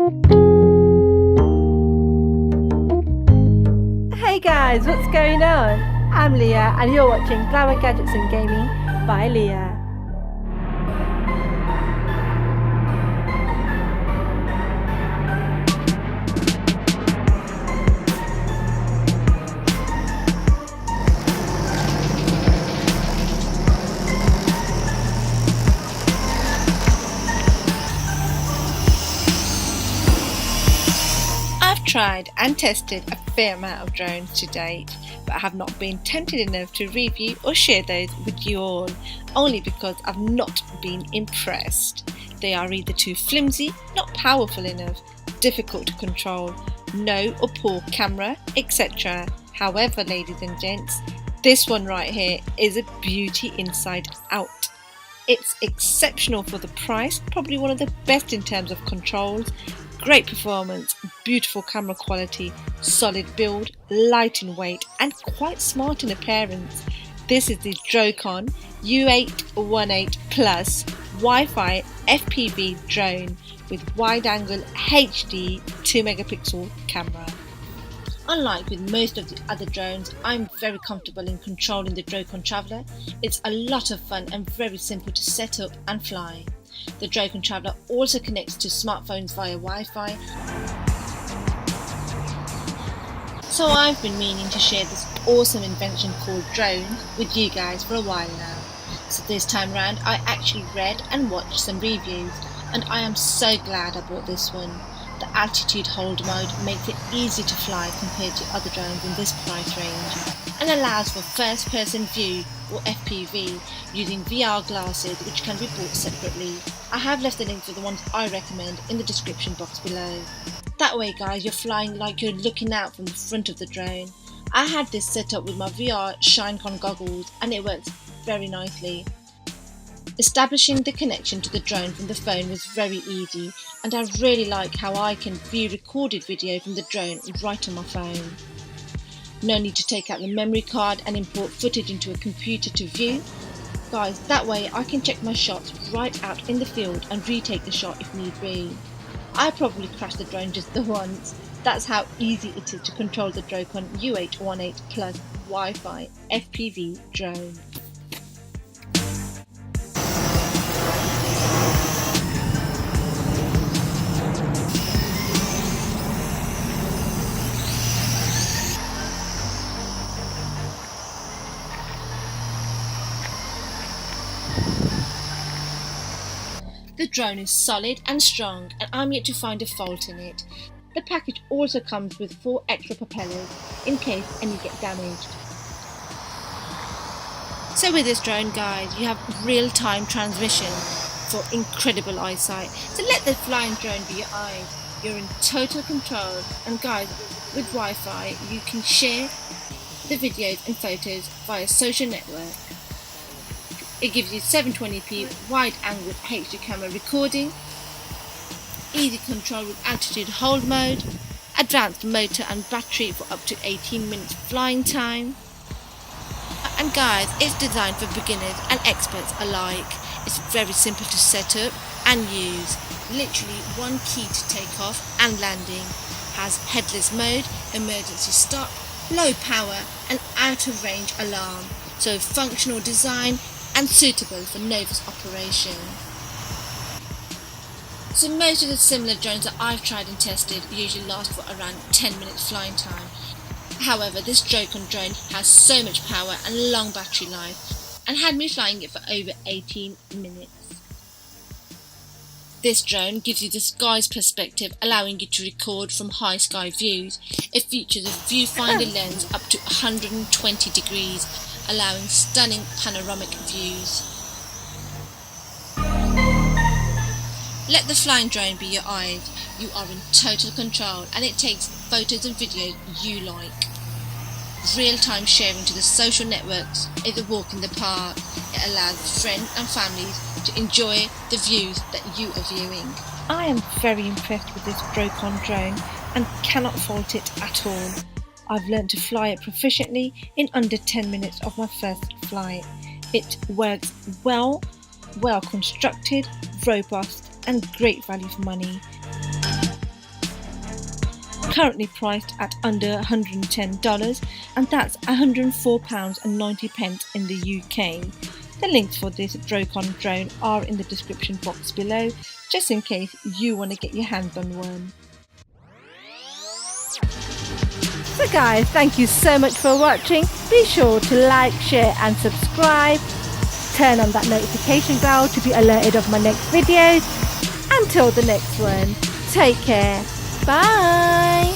Hey guys, what's going on? I'm Leah and you're watching Glamour Gadgets and Gaming by Leah. I've tried and tested a fair amount of drones to date, but I have not been tempted enough to review or share those with you all, only because I've not been impressed. They are either too flimsy, not powerful enough, difficult to control, no or poor camera, etc. However, ladies and gents, this one right here is a beauty inside out. It's exceptional for the price, probably one of the best in terms of controls, great performance, beautiful camera quality, solid build, light in weight and quite smart in appearance. This is the DROCON U818 Plus Wi-Fi FPV drone with wide-angle HD 2 megapixel camera. Unlike with most of the other drones, I'm very comfortable in controlling the DROCON Traveller. It's a lot of fun and very simple to set up and fly. The DROCON Traveller also connects to smartphones via Wi-Fi. So I've been meaning to share this awesome invention called drone with you guys for a while now. So this time round I actually read and watched some reviews and I am so glad I bought this one. The altitude hold mode makes it easy to fly compared to other drones in this price range and allows for first person view or FPV using VR glasses which can be bought separately. I have left the link for the ones I recommend in the description box below. That way guys, you're flying like you're looking out from the front of the drone. I had this set up with my VR ShineCon goggles and it works very nicely. Establishing the connection to the drone from the phone was very easy and I really like how I can view recorded video from the drone right on my phone. No need to take out the memory card and import footage into a computer to view. Guys, that way I can check my shots right out in the field and retake the shot if need be. I probably crashed the drone just the once. That's how easy it is to control the DROCON U818 Plus Wi-Fi FPV drone. The drone is solid and strong and I'm yet to find a fault in it. The package also comes with 4 extra propellers in case any get damaged. So with this drone guys, you have real-time transmission for incredible eyesight. So let the flying drone be your eyes. You're in total control and guys, with Wi-Fi you can share the videos and photos via social network. It gives you 720p wide-angle HD camera recording, easy control with altitude hold mode, advanced motor and battery for up to 18 minutes flying time. And guys, it's designed for beginners and experts alike. It's very simple to set up and use. Literally one key to take off and landing. Has headless mode, emergency stop, low power and out of range alarm. So functional design and suitable for novice operation. So most of the similar drones that I've tried and tested usually last for around 10 minutes flying time. However, this DROCON drone has so much power and long battery life and had me flying it for over 18 minutes. This drone gives you the sky's perspective, allowing you to record from high sky views. It features a viewfinder lens up to 120 degrees, allowing stunning panoramic views. Let the flying drone be your eyes. You are in total control and it takes photos and videos you like. Real-time sharing to the social networks is a walk in the park. It allows friends and families to enjoy the views that you are viewing. I am very impressed with this DROCON drone and cannot fault it at all. I've learned to fly it proficiently in under 10 minutes of my first flight. It works well constructed, robust and great value for money. currently priced at under $110, and that's £104.90 in the UK. The links for this DROCON drone are in the description box below, just in case you want to get your hands on one. So guys, thank you so much for watching. Be sure to like, share and subscribe. Turn on that notification bell to be alerted of my next videos. Until the next one, take care. Bye.